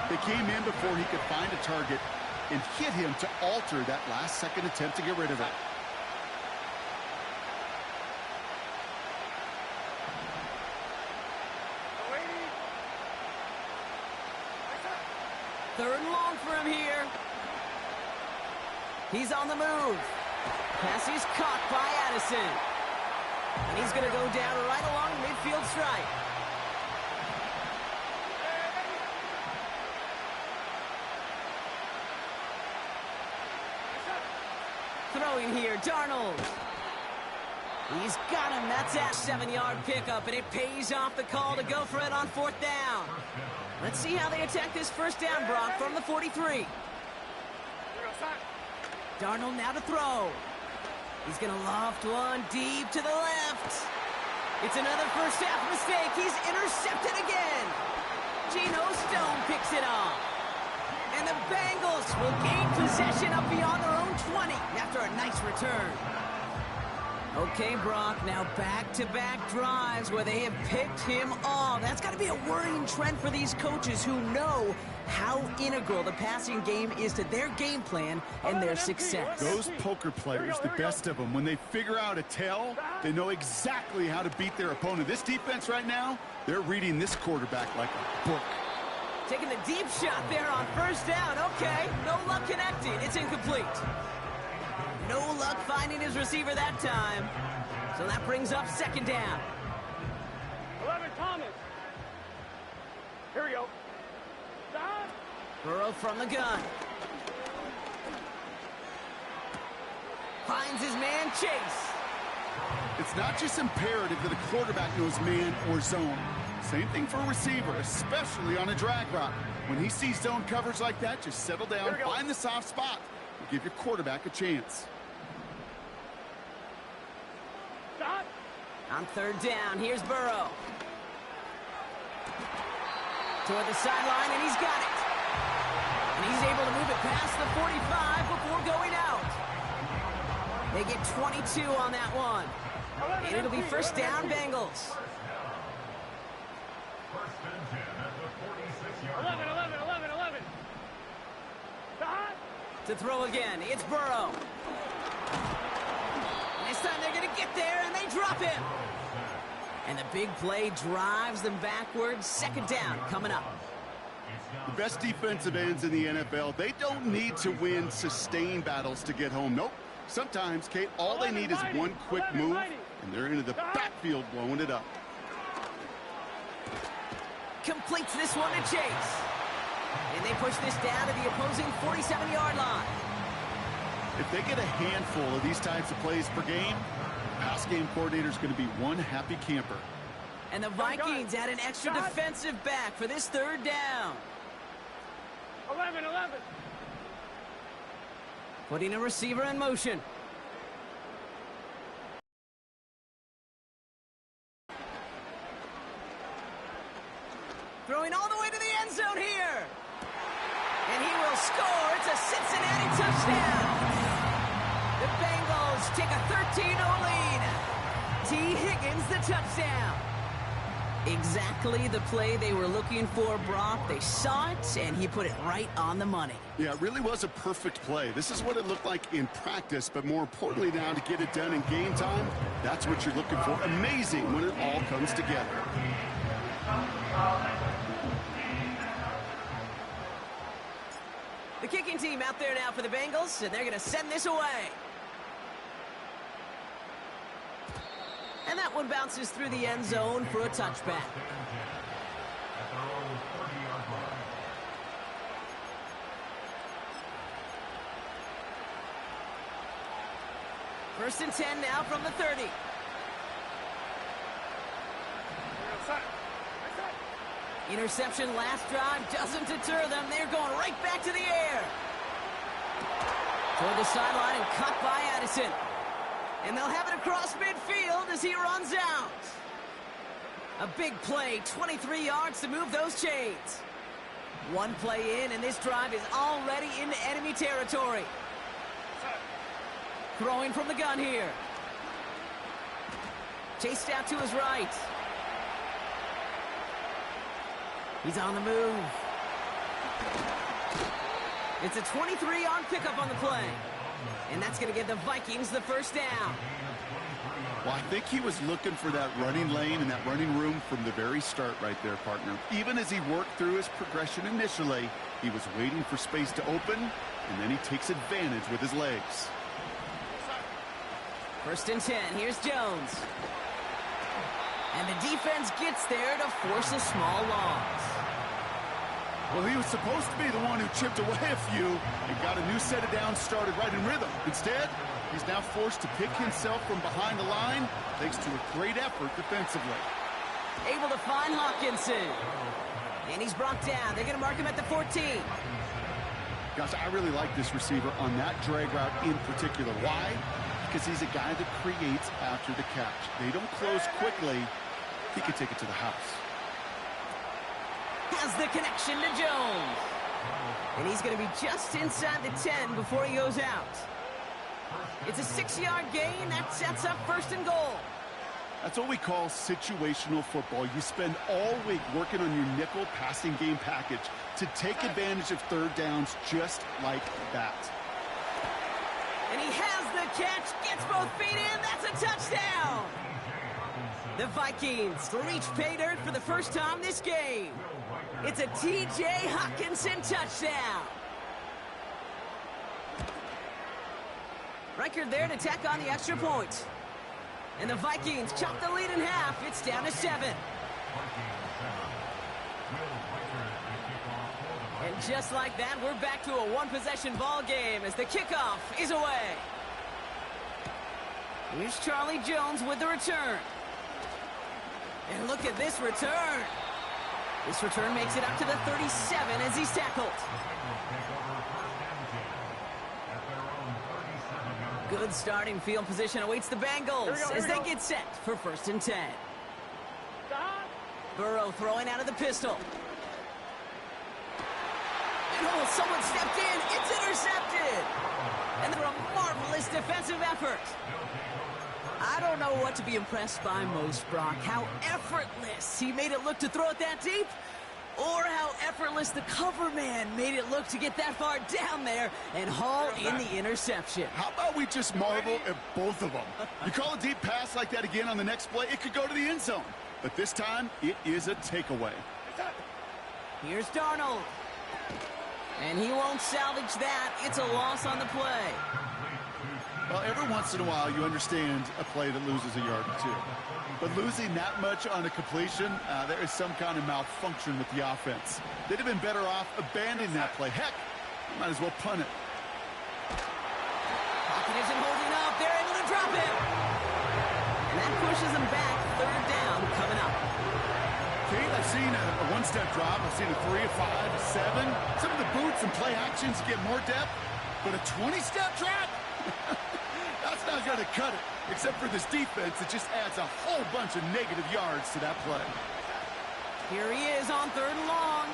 They came in before he could find a target and hit him to alter that last-second attempt to get rid of it. Third and long for him here. He's on the move. Pass is caught by Addison. And he's going to go down right along the midfield stripe. Throwing here, Darnold. He's got him. That's a 7-yard pickup, and it pays off the call to go for it on 4th down. Let's see how they attack this first down, Brock, from the 43. Darnold now to throw. He's going to loft one deep to the left. It's another first half mistake. He's intercepted again. Geno Stone picks it off. And the Bengals will gain possession up beyond their own 20 after a nice return. Okay, Brock, now back-to-back drives where they have picked him off. That's got to be a worrying trend for these coaches who know how integral the passing game is to their game plan and their success. Those poker players, the best of them, when they figure out a tell, they know exactly how to beat their opponent. This defense right now, they're reading this quarterback like a book. Taking the deep shot there on first down. Okay, no luck connecting. It's incomplete. No luck finding his receiver that time. So that brings up 2nd down. 11, Thomas. Here we go. Stop. Burrow from the gun. Finds his man, Chase. It's not just imperative that a quarterback knows man or zone. Same thing for a receiver, especially on a drag route. When he sees zone coverage like that, just settle down, find the soft spot, and give your quarterback a chance. Stop. On 3rd down, here's Burrow. Toward the sideline, and he's got it. And he's able to move it past the 45 before going out. They get 22 on that one. And it'll be first down, Bengals. 11. Stop. To throw again, it's Burrow. And this time they're going to get there, and they drop him. And the big play drives them backwards. 2nd down coming up. The best defensive ends in the NFL, they don't need to win sustained battles to get home. Nope. Sometimes, Kate, all they need is one quick move, and they're into the backfield blowing it up. Completes this one to Chase. And they push this down to the opposing 47-yard line. If they get a handful of these types of plays per game, the pass game coordinator is going to be one happy camper. And the Vikings add an extra defensive back for this 3rd down. 11. Putting a receiver in motion. Throwing all the way to the end zone here. And he will score. It's a Cincinnati touchdown. The Bengals take a 13-0 lead. T. Higgins the touchdown. Exactly the play they were looking for, Brock. They saw it, and he put it right on the money. Yeah, it really was a perfect play. This is what it looked like in practice, but more importantly now to get it done in game time, that's what you're looking for. Amazing when it all comes together. The kicking team out there now for the Bengals, and they're going to send this away. And that one bounces through the end zone for a touchback. First and 10 now from the 30. Interception last drive doesn't deter them. They're going right back to the air. Toward the sideline and cut by Addison. And they'll have it across midfield as he runs out. A big play, 23 yards to move those chains. One play in, and this drive is already into enemy territory. Throwing from the gun here. Chased out to his right. He's on the move. It's a 23-yard pickup on the play. And that's going to give the Vikings the first down. Well, I think he was looking for that running lane and that running room from the very start right there, partner. Even as he worked through his progression initially, he was waiting for space to open, and then he takes advantage with his legs. First and 10. Here's Jones. And the defense gets there to force a small loss. Well, he was supposed to be the one who chipped away a few and got a new set of downs started right in rhythm. Instead, he's now forced to pick himself from behind the line thanks to a great effort defensively. Able to find Hawkinson. And he's brought down. They're going to mark him at the 14. Gosh, I really like this receiver on that drag route in particular. Why? Because he's a guy that creates after the catch. They don't close quickly. He can take it to the house. Has the connection to Jones. And he's going to be just inside the 10 before he goes out. It's a 6-yard gain. That sets up first and goal. That's what we call situational football. You spend all week working on your nickel passing game package to take advantage of third downs just like that. And he has the catch, gets both feet in. That's a touchdown. The Vikings reach pay dirt for the first time this game. It's a T.J. Hawkinson touchdown. Record there to tack on the extra point. And the Vikings chop the lead in half. It's down to 7. And just like that, we're back to a one-possession ball game as the kickoff is away. Here's Charlie Jones with the return. And look at this return. This return makes it up to the 37 as he's tackled. Good starting field position awaits the Bengals as they get set for first and 10. Burrow throwing out of the pistol. And oh, someone stepped in. It's intercepted. And they're a marvelous defensive effort. I don't know what to be impressed by most, Brock. How effortless he made it look to throw it that deep, or how effortless the cover man made it look to get that far down there and haul in the interception. How about we just marvel at both of them? You call a deep pass like that again on the next play, it could go to the end zone. But this time, it is a takeaway. Here's Darnold. And he won't salvage that. It's a loss on the play. Well, every once in a while, you understand a play that loses a yard or two. But losing that much on a completion, there is some kind of malfunction with the offense. They'd have been better off abandoning that play. Heck, you might as well punt it. Pocket isn't holding up. They're able to drop it. And that pushes them back. Third down coming up. Kate, I've seen a one-step drop. I've seen a 3, a 5, a 7. Some of the boots and play actions get more depth. But a 20-step drop? That's not going to cut it, except for this defense that just adds a whole bunch of negative yards to that play. Here he is on third and long.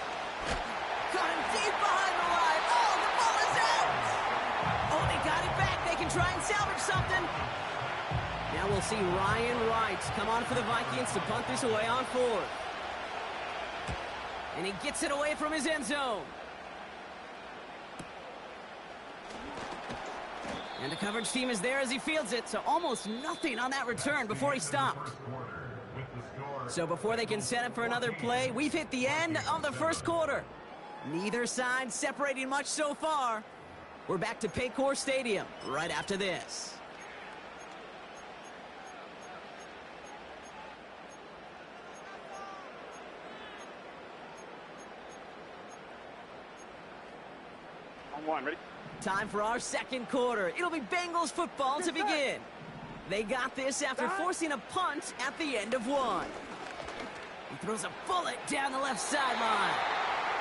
Got him deep behind the line. Oh, the ball is out. Oh, they got it back. They can try and salvage something. Now we'll see Ryan Wright come on for the Vikings to punt this away on fourth. And he gets it away from his end zone. And the coverage team is there as he fields it, so almost nothing on that return before he stopped. So before they can set up for another play, we've hit the end of the first quarter. Neither side separating much so far. We're back to Paycor Stadium right after this. On one, ready? Time for our second quarter. It'll be Bengals football to begin. They got this after forcing a punt at the end of one. He throws a bullet down the left sideline.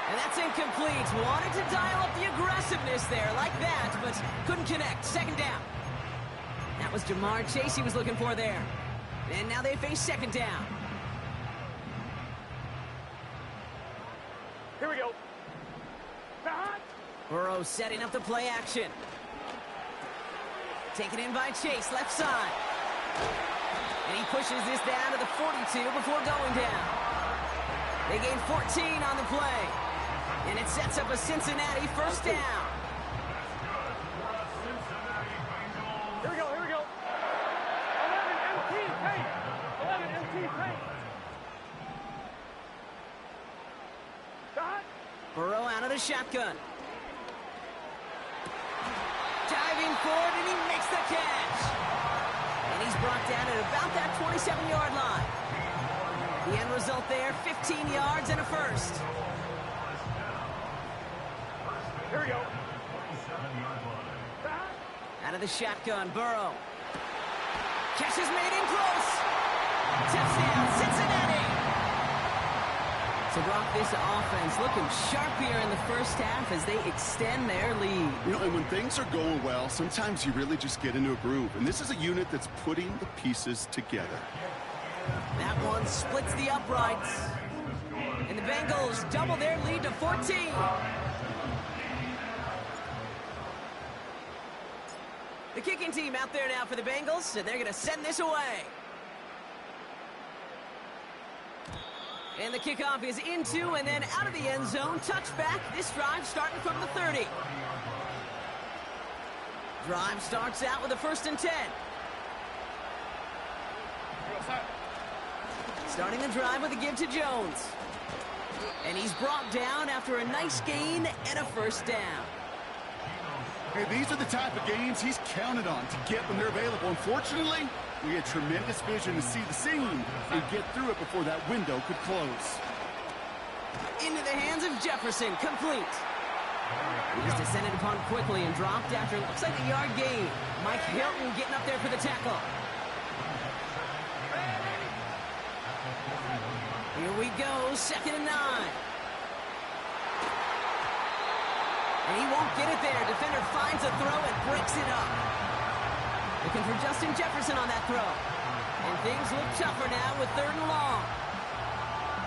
And that's incomplete. Wanted to dial up the aggressiveness there like that, but couldn't connect. Second down. That was Jamar Chase he was looking for there. And now they face second down. Here we go. Burrow setting up the play action. Taken in by Chase, left side. And he pushes this down to the 42 before going down. They gain 14 on the play. And it sets up a Cincinnati first down. Burrow out of the shotgun. Diving forward, and he makes the catch. And he's brought down at about that 27-yard line. The end result there, 15 yards and a first. Here we go. Out of the shotgun, Burrow. Catch is made in close. Touchdown, Cincinnati. So, Brock, this offense looking sharp here in the first half as they extend their lead. You know, and when things are going well, sometimes you really just get into a groove. And this is a unit that's putting the pieces together. That one splits the uprights. And the Bengals double their lead to 14. The kicking team out there now for the Bengals, and they're going to send this away. And the kickoff is into and then out of the end zone. Touchback. This drive starting from the 30. Drive starts out with a 1st and 10. Starting the drive with a give to Jones. And he's brought down after a nice gain and a 1st down. Hey, these are the type of games he's counted on to get when they're available. Unfortunately, we had tremendous vision to see the scene and get through it before that window could close. Into the hands of Jefferson, complete. He's descended upon quickly and dropped after looks like a yard gain. Mike Hilton getting up there for the tackle. Here we go, 2nd and 9. And he won't get it there. Defender finds a throw and breaks it up. Looking for Justin Jefferson on that throw. And things look tougher now with 3rd and long.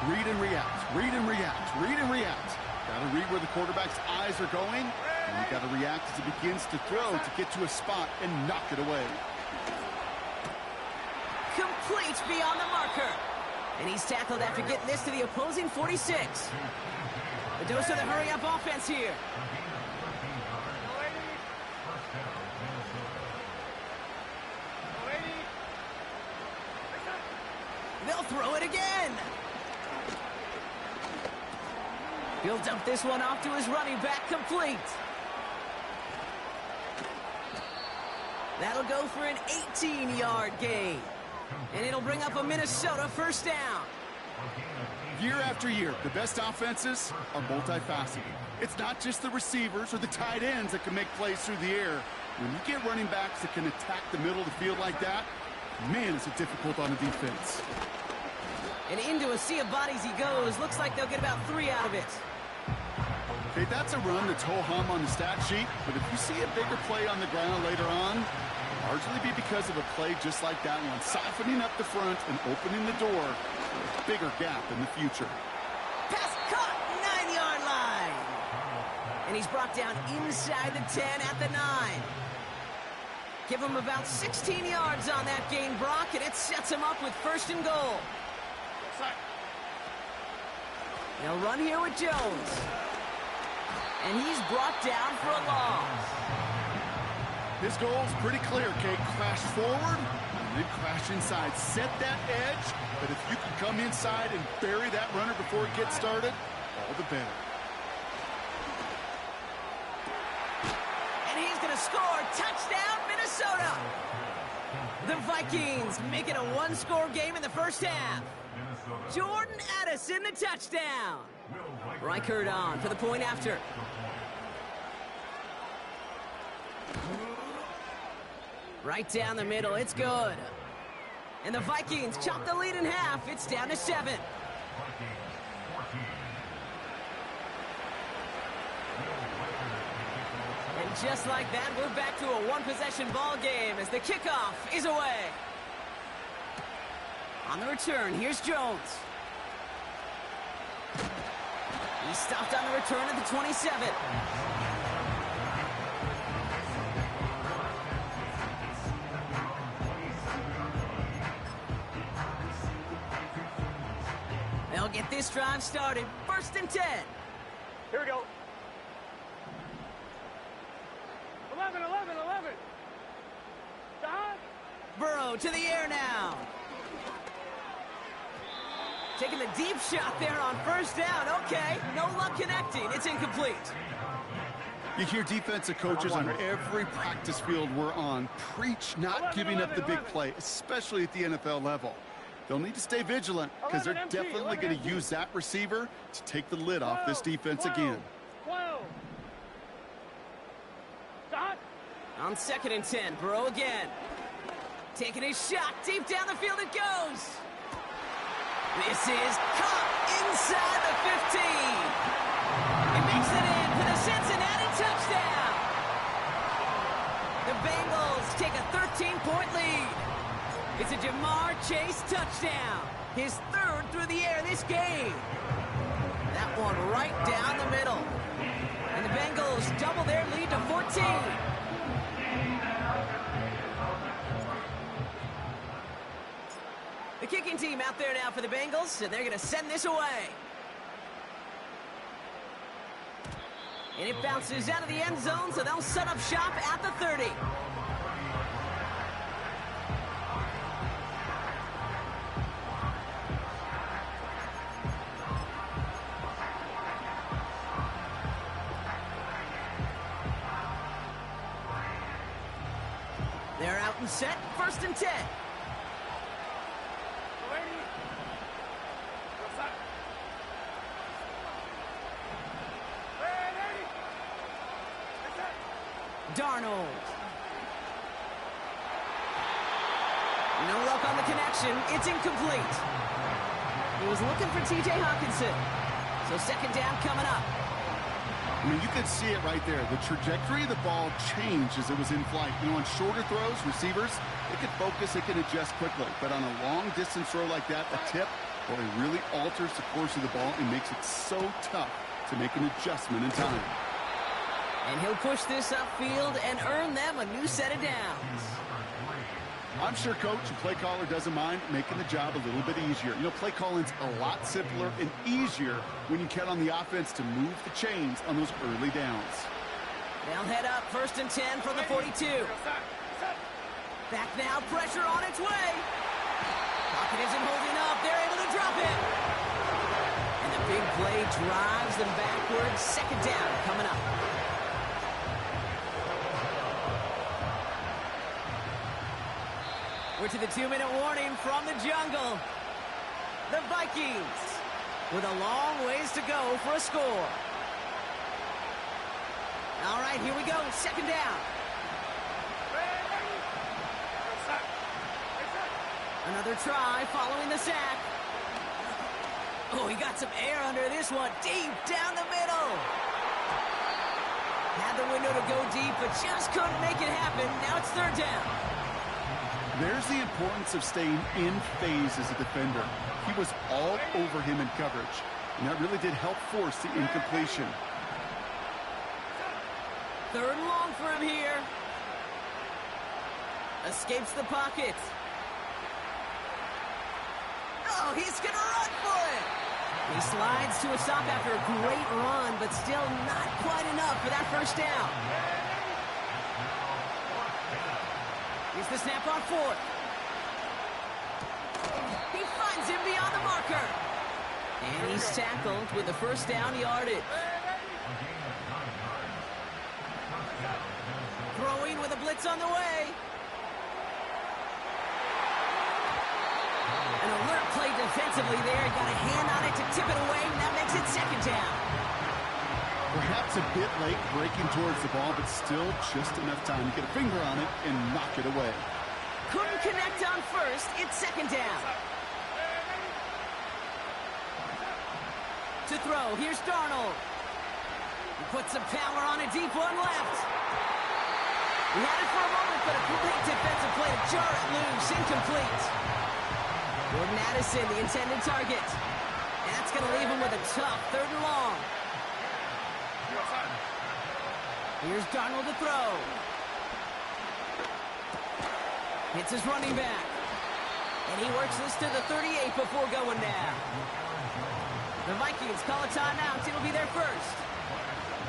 Read and react, read and react, read and react. Got to read where the quarterback's eyes are going. And you got to react as he begins to throw to get to a spot and knock it away. Complete beyond the marker. And he's tackled after getting this to the opposing 46. The dose of the hurry-up offense here. They'll throw it again. Builds up this one off to his running back, complete. That'll go for an 18-yard gain. And it'll bring up a Minnesota 1st down. Year after year, the best offenses are multifaceted. It's not just the receivers or the tight ends that can make plays through the air. When you get running backs that can attack the middle of the field like that, man, is it difficult on the defense. And into a sea of bodies he goes. Looks like they'll get about 3 out of it. Okay, that's a run that's ho-hum on the stat sheet, but if you see a bigger play on the ground later on, largely be because of a play just like that one, softening up the front and opening the door for a bigger gap in the future. Pass caught, 9-yard line. And he's brought down inside the 10 at the 9. Give him about 16 yards on that gain, Brock, and it sets him up with 1st and goal. They'll run here with Jones. And he's brought down for a loss. His goal's pretty clear, Kate. Crash forward and then crash inside. Set that edge, but if you can come inside and bury that runner before it gets started, all the better. And he's going to score. Touchdown, Minnesota. The Vikings make it a 1-score game in the 1st half. Jordan Addison, the touchdown. Reichert on for the point after. Right down the middle, it's good. And the Vikings chop the lead in half. It's down to 7. And just like that, we're back to a 1-possession ball game as the kickoff is away. On the return, here's Jones. He's stopped on the return at the 27. They'll get this drive started. 1st and 10. Here we go. 11. Stop. Burrow to the air now. Taking the deep shot there on first down. Okay, no luck connecting. It's incomplete. You hear defensive coaches on every practice field we're on preach not giving up the big play, especially at the NFL level. They'll need to stay vigilant because they're definitely going to use that receiver to take the lid off this defense again. On 2nd and 10, Burrow again. Taking his shot, deep down the field it goes. This is caught inside the 15. It makes it in for the Cincinnati touchdown. The Bengals take a 13-point lead. It's a Jamar Chase touchdown. His 3rd through the air this game. That one right down the middle. And the Bengals double their lead to 14. The kicking team out there now for the Bengals, and they're going to send this away. And it bounces out of the end zone, so they'll set up shop at the 30. They're out and set, 1st and 10. Darnold. No luck on the connection. It's incomplete. He was looking for T.J. Hawkinson. So 2nd down coming up. I mean, you could see it right there. The trajectory of the ball changed as it was in flight. You know, on shorter throws, receivers, they can focus, they can adjust quickly. But on a long-distance throw like that, a tip, well, it really alters the course of the ball and makes it so tough to make an adjustment in time. And he'll push this upfield and earn them a new set of downs. I'm sure coach and play caller doesn't mind making the job a little bit easier. You know, play calling's a lot simpler and easier when you count on the offense to move the chains on those early downs. They'll head up 1st and 10 from the 42. Back now, pressure on its way. Pocket isn't holding up. They're able to drop it. And the big play drives them backwards. 2nd down coming up. We're to the 2-minute warning from the jungle. The Vikings with a long ways to go for a score. All right, here we go. 2nd down. Another try following the sack. Oh, he got some air under this one. Deep down the middle. Had the window to go deep, but just couldn't make it happen. Now it's 3rd down. There's the importance of staying in phase as a defender. He was all over him in coverage, and that really did help force the incompletion. 3rd and long for him here. Escapes the pocket. Oh, he's going to run for it. He slides to a stop after a great run, but still not quite enough for that 1st down. Here's the snap on 4th. He finds him beyond the marker. And he's tackled with the 1st down yardage. Throwing with a blitz on the way. An alert play defensively there. Got a hand on it to tip it away, and that makes it 2nd down. Perhaps a bit late breaking towards the ball, but still just enough time to get a finger on it and knock it away. Couldn't connect on 1st. It's 2nd down. To throw, here's Darnold. He puts some power on a deep one left. He had it for a moment, but a great defensive play to jar it loose. Incomplete. Jordan Addison, the intended target. And that's going to leave him with a tough 3rd and long. Here's Darnold to throw. Hits his running back. And he works this to the 38 before going down. The Vikings call a timeout. It'll be their 1st.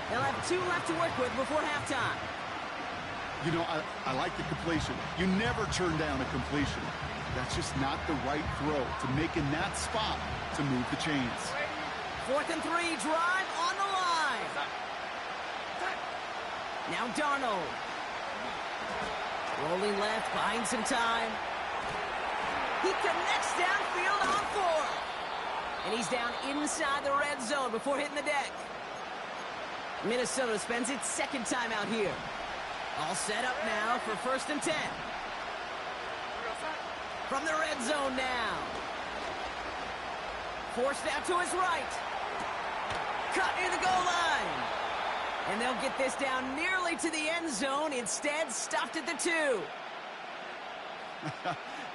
They'll have 2 left to work with before halftime. You know, I like the completion. You never turn down a completion. That's just not the right throw to make in that spot to move the chains. 4th and 3, drive on the line. Now Darnold. Rolling left, buying some time. He connects downfield on 4. And he's down inside the red zone before hitting the deck. Minnesota spends its second time out here. All set up now for 1st and 10. From the red zone now. Forced out to his right. Cut near the goal line. And they'll get this down nearly to the end zone. Instead, stopped at the 2.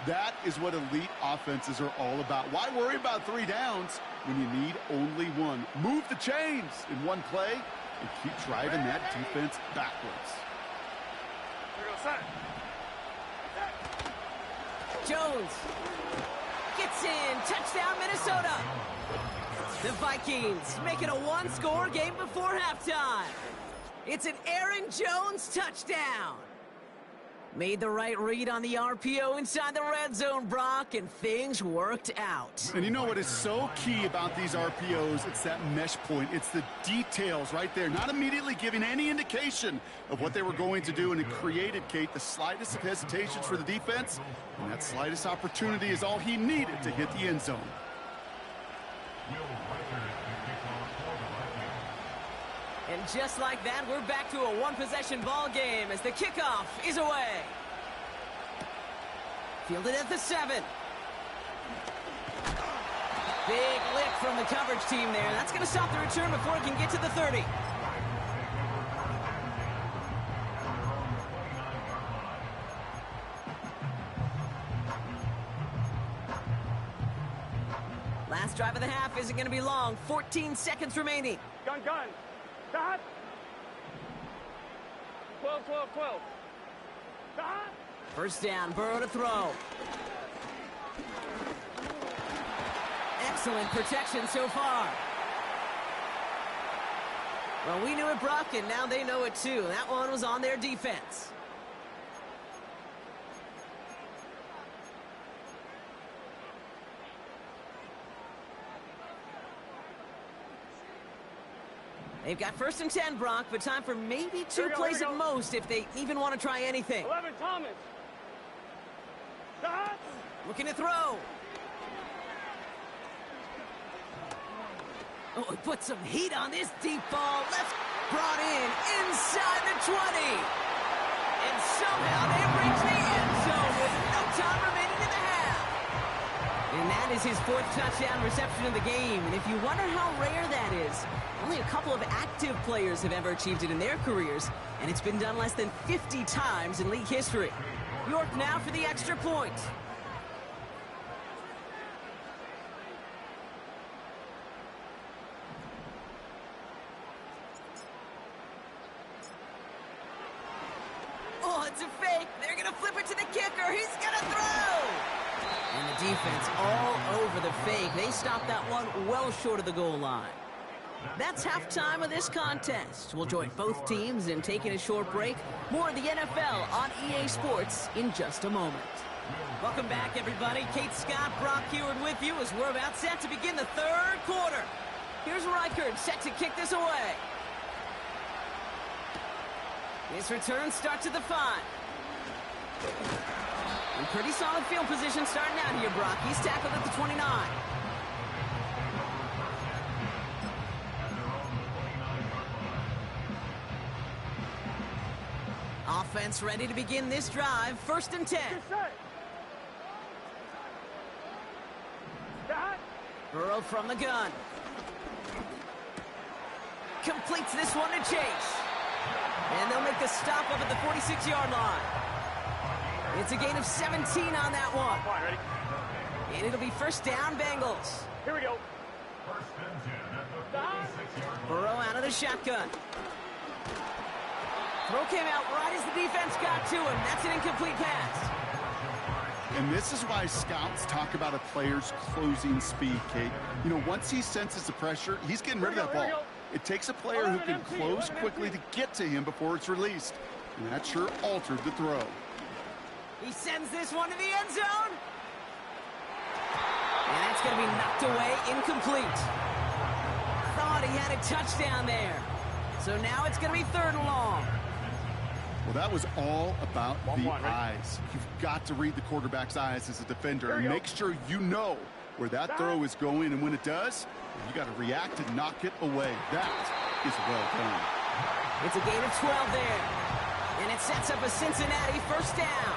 That is what elite offenses are all about. Why worry about 3 downs when you need only 1? Move the chains in one play and keep driving that defense backwards. Jones gets in. Touchdown, Minnesota. The Vikings make it a 1-score game before halftime. It's an Aaron Jones touchdown. Made the right read on the RPO inside the red zone, Brock, and things worked out. And you know what is so key about these RPOs? It's that mesh point. It's the details right there. Not immediately giving any indication of what they were going to do, and it created, Kate, the slightest of hesitations for the defense. And that slightest opportunity is all he needed to hit the end zone. And just like that, we're back to a 1-possession ball game as the kickoff is away. Fielded at the 7. Big lick from the coverage team there. That's going to stop the return before it can get to the 30. Last drive of the half isn't going to be long. 14 seconds remaining. Gun. Stop. 12. Stop. First down, Burrow to throw. Excellent protection so far. Well, we knew it, Brock, and now they know it too. That one was on their defense. They've got 1st and 10, Brock, but time for maybe 2 plays at most if they even want to try anything. 11, Thomas. Stop. Looking to throw. Oh, he put some heat on this deep ball. Left, brought in inside the 20. And somehow they reach the end zone with no time remaining in the half. And that is his 4th touchdown reception of the game. And if you wonder how rare that is, only a couple of active players have ever achieved it in their careers, and it's been done less than 50 times in league history. York now for the extra point. Oh, it's a fake. They're going to flip it to the kicker. He's going to throw. And the defense all over the fake. They stopped that one well short of the goal line. That's halftime of this contest. We'll join both teams in taking a short break. More of the NFL on EA Sports in just a moment. Welcome back, everybody. Kate Scott, Brock Heward with you as we're about set to begin the 3rd quarter. Here's Reichard set to kick this away. His return starts at the 5. In pretty solid field position starting out here, Brock. He's tackled at the 29. Offense ready to begin this drive. 1st and 10. Burrow from the gun. Completes this one to Chase. And they'll make the stop up at the 46-yard line. It's a gain of 17 on that one. All right, ready? And it'll be 1st down, Bengals. Here we go. Burrow out of the shotgun. Throw came out right as the defense got to him. That's an incomplete pass. And this is why scouts talk about a player's closing speed, Kate. You know, once he senses the pressure, he's getting rid of that ball. It takes a player who can close quickly to get to him before it's released. And that sure altered the throw. He sends this one to the end zone. And that's going to be knocked away, incomplete. Thought he had a touchdown there. So now it's going to be 3rd and long. Well, that was all about the eyes. You've got to read the quarterback's eyes as a defender and make sure you know where that throw is going. And when it does, you got to react and knock it away. That is well done. It's a gain of 12 there. And it sets up a Cincinnati 1st down.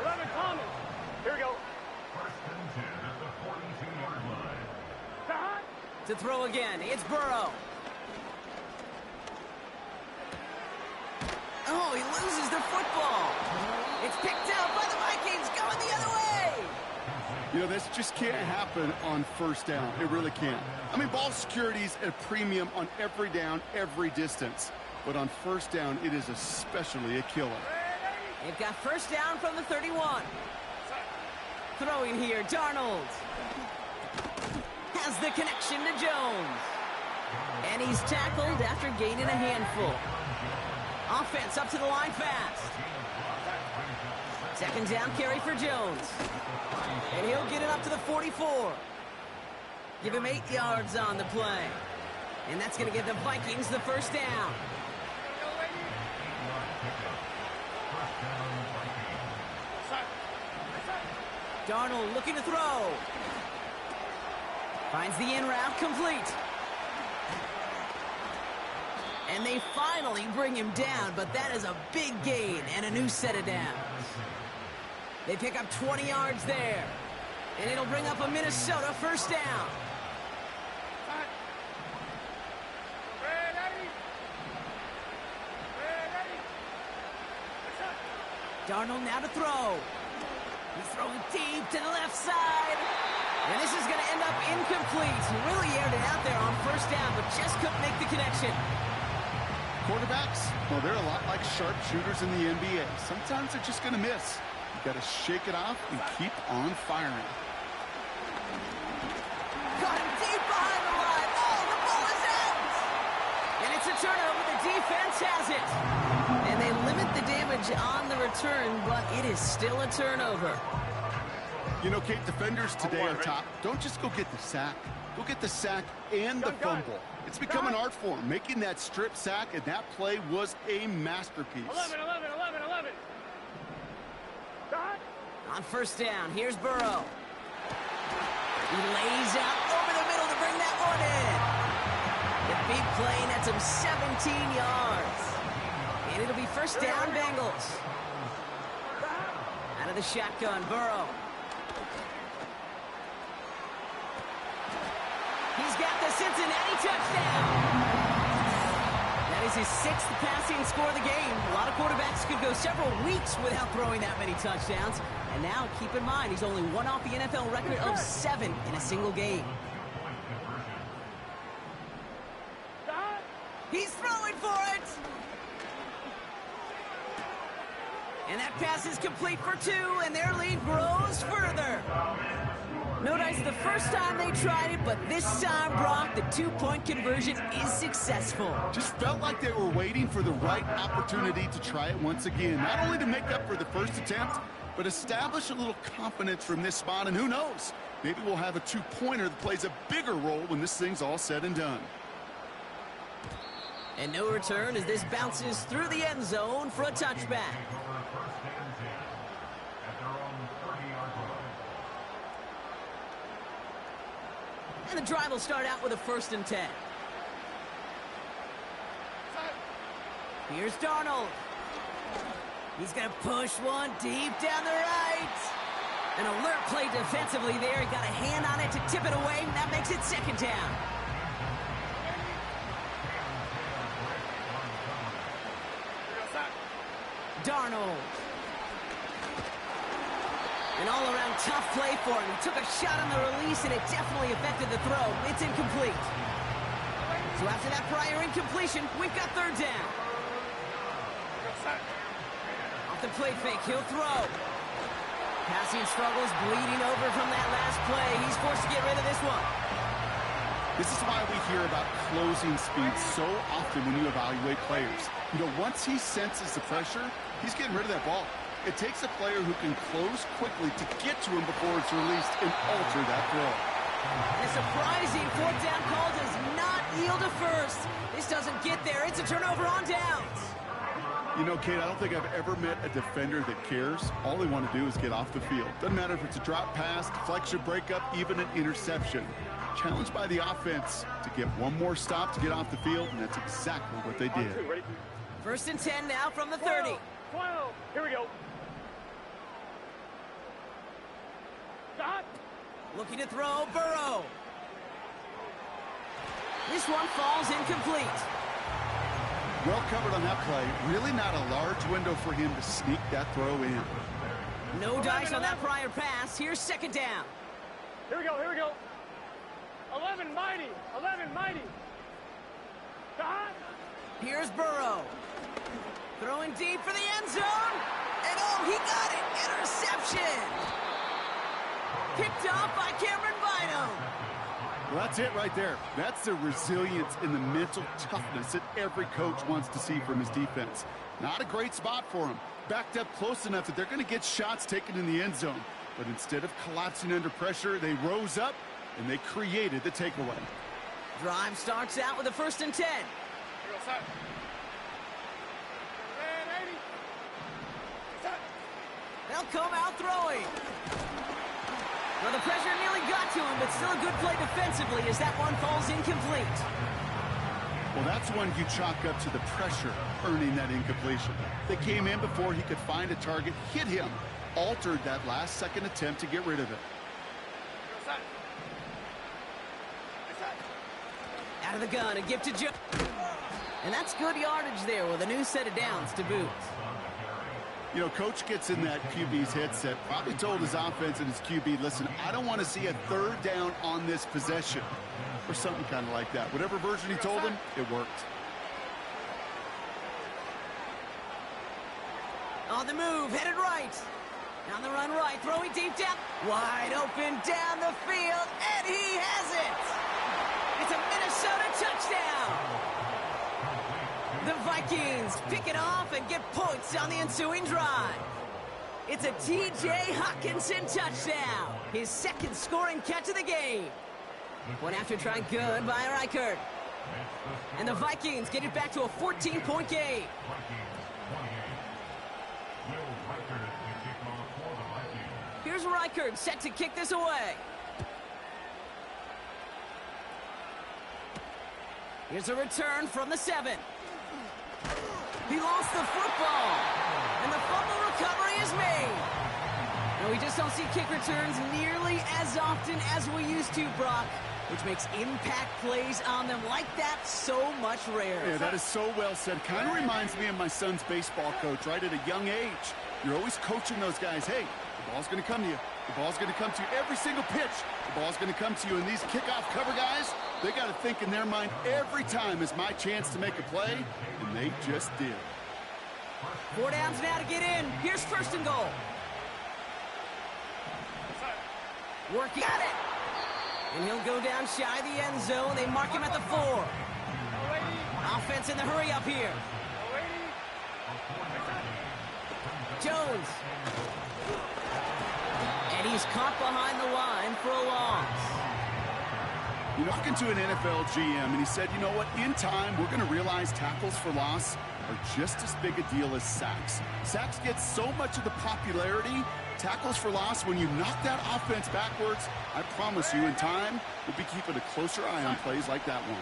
11 Thomas. Here we go. To throw again, it's Burrow. Oh, he loses the football. It's picked up by the Vikings, going the other way. You know, this just can't happen on 1st down. It really can't. I mean, ball security's at a premium on every down, every distance. But on 1st down, it is especially a killer. They've got 1st down from the 31. Throwing here, Darnold. Has the connection to Jones. And he's tackled after gaining a handful. Offense up to the line fast. 2nd down carry for Jones. And he'll get it up to the 44. Give him 8 yards on the play. And that's going to give the Vikings the 1st down. Darnold looking to throw. Finds the in route complete. And they finally bring him down, but that is a big gain and a new set of downs. They pick up 20 yards there. And it'll bring up a Minnesota 1st down. Darnold now to throw. He's throwing deep to the left side. And this is going to end up incomplete. He really aired it out there on 1st down, but just couldn't make the connection. Quarterbacks, well, they're a lot like sharpshooters in the NBA. Sometimes they're just going to miss. You got to shake it off and keep on firing. Got him deep behind the line. Oh, the ball is out. And it's a turnover. The defense has it. And they limit the damage on the return, but it is still a turnover. You know, Kate, defenders today on top, don't just go get the sack. Go get the sack and the fumble. It's become an art form, making that strip sack, and that play was a masterpiece. 11. On 1st down, here's Burrow. He lays out over the middle to bring that one in. The big play nets him 17 yards. And it'll be 1st down, Bengals. Out of the shotgun, Burrow. He's got the Cincinnati touchdown. That is his 6th passing score of the game. A lot of quarterbacks could go several weeks without throwing that many touchdowns. And now, keep in mind, he's only one off the NFL record of 7 in a single game. He's throwing for it. And that pass is complete for 2, and their lead grows further. No dice the first time they tried it, but this time, Brock, the 2-point conversion is successful. Just felt like they were waiting for the right opportunity to try it once again. Not only to make up for the first attempt, but establish a little confidence from this spot. And who knows, maybe we'll have a 2-pointer that plays a bigger role when this thing's all said and done. And no return as this bounces through the end zone for a touchback. And the drive will start out with a 1st and 10. Here's Darnold. He's going to push one deep down the right. An alert play defensively there. He got a hand on it to tip it away, and that makes it 2nd down. Darnold. An all-around tough play for him. He took a shot on the release, and it definitely affected the throw. It's incomplete. So after that prior incompletion, we've got 3rd down. Off the play fake, he'll throw. Passing struggles, bleeding over from that last play. He's forced to get rid of this one. This is why we hear about closing speed so often when you evaluate players. You know, once he senses the pressure, he's getting rid of that ball. It takes a player who can close quickly to get to him before it's released and alter that throw. The surprising fourth down call does not yield a first. This doesn't get there. It's a turnover on downs. You know, Kate, I don't think I've ever met a defender that cares. All they want to do is get off the field. Doesn't matter if it's a drop pass, deflection, breakup, even an interception. Challenged by the offense to get one more stop to get off the field, and that's exactly what they did. First and 10 now from the 30. 12. Here we go. Stop. Looking to throw, Burrow. This one falls incomplete. Well covered on that play. Really not a large window for him to sneak that throw in. No dice on that prior pass. Here's second down. Here we go, here we go. 11 mighty, 11 mighty. Stop. Here's Burrow. Throwing deep for the end zone. And oh, he got it. Interception. Picked off by Cameron Bynum. Well, that's it right there. That's the resilience and the mental toughness that every coach wants to see from his defense. Not a great spot for him. Backed up close enough that they're going to get shots taken in the end zone. But instead of collapsing under pressure, they rose up and they created the takeaway. Drive starts out with a first and 10. They'll come out throwing. Well, the pressure nearly got to him, but still a good play defensively as that one falls incomplete. Well, that's one you chalk up to the pressure earning that incompletion. They came in before he could find a target, hit him, altered that last-second attempt to get rid of it. Out of the gun, a gift to Joe. And that's good yardage there with a new set of downs to boot. You know, Coach gets in that QB's headset, probably told his offense and his QB, listen, I don't want to see a third down on this possession. Or something kind of like that. Whatever version he told him, it worked. On the move, headed right. On the run right, throwing deep down. Wide open down the field, and he has it. It's a Minnesota touchdown. The Vikings pick it off and get points on the ensuing drive. It's a T.J. Hockenson touchdown. His second scoring catch of the game. One after trying good by Reichert. And the Vikings get it back to a 14-point game. Here's Reichert set to kick this away. Here's a return from the 7. He lost the football. And the fumble recovery is made. And we just don't see kick returns nearly as often as we used to, Brock, which makes impact plays on them like that so much rarer. Yeah, that is so well said. Kind of reminds me of my son's baseball coach, right, at a young age. You're always coaching those guys, hey, the ball's going to come to you. The ball's going to come to you every single pitch. The ball's going to come to you. And these kickoff cover guys, they got to think in their mind every time is my chance to make a play, and they just did. 4 downs now to get in. Here's first and goal. Working at it. And he'll go down shy of the end zone. They mark him at the 4. Offense in the hurry up here. Jones. And he's caught behind the line for a loss. You're talking to an NFL GM, and he said, you know what, in time, we're going to realize tackles for loss are just as big a deal as sacks. Sacks get so much of the popularity. Tackles for loss, when you knock that offense backwards, I promise you, in time, we'll be keeping a closer eye on plays like that one.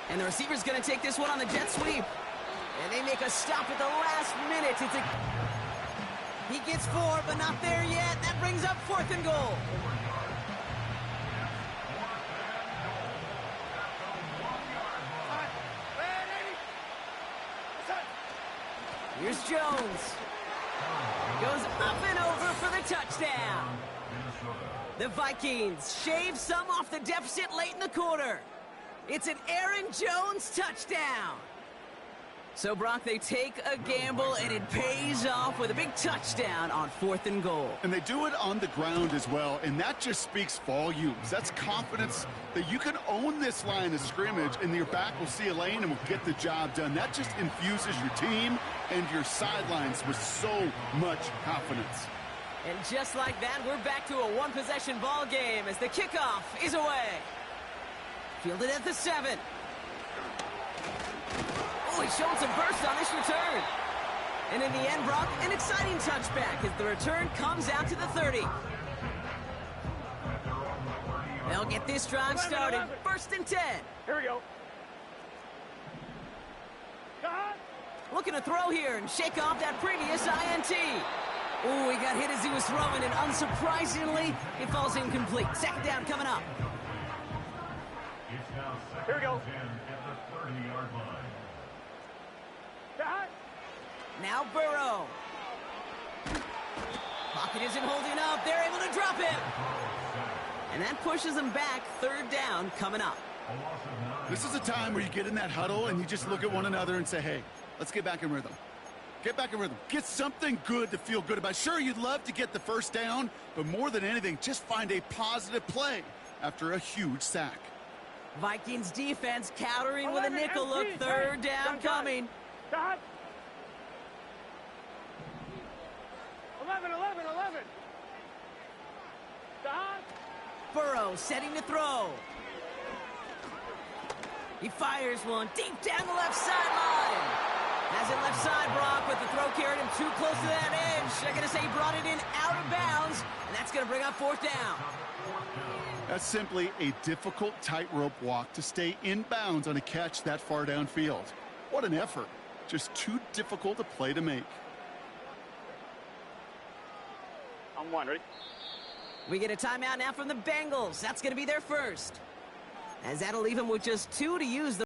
And the receiver's going to take this one on the jet sweep. And they make a stop at the last minute. He gets 4, but not there yet. That brings up 4th and goal. Here's Jones. Goes up and over for the touchdown. The Vikings shave some off the deficit late in the quarter. It's an Aaron Jones touchdown. So, Brock, they take a gamble, and it pays off with a big touchdown on 4th and goal. And they do it on the ground as well, and that just speaks volumes. That's confidence that you can own this line of scrimmage, and your back will see a lane and will get the job done. That just infuses your team and your sidelines with so much confidence. And just like that, we're back to a one-possession ball game as the kickoff is away. Fielded at the 7. Oh, he's showing some burst on this return. And in the end, Brock, an exciting touchback as the return comes out to the 30. They'll get this drive started. 1st and 10. Here we go. Cut. Looking to throw here and shake off that previous INT. Oh, he got hit as he was throwing, and unsurprisingly, it falls incomplete. 2nd down coming up. Here we go. Cut. Now Burrow. Pocket isn't holding up. They're able to drop him. And that pushes them back. 3rd down coming up. This is a time where you get in that huddle and you just look at one another and say, hey, let's get back in rhythm. Get back in rhythm. Get something good to feel good about. Sure, you'd love to get the 1st down, but more than anything, just find a positive play after a huge sack. Vikings defense countering with a nickel look. 3rd down coming. Cut. 11. Cut. Burrow setting to throw. He fires one deep down the left sideline. Has it left side, Brock, but the throw carried him too close to that edge. They're going to say he brought it in out of bounds, and that's going to bring up 4th down. That's simply a difficult tightrope walk to stay in bounds on a catch that far downfield. What an effort. Just too difficult a play to make. On 1, ready? We get a timeout now from the Bengals. That's going to be their first. As that'll leave them with just 2 to use.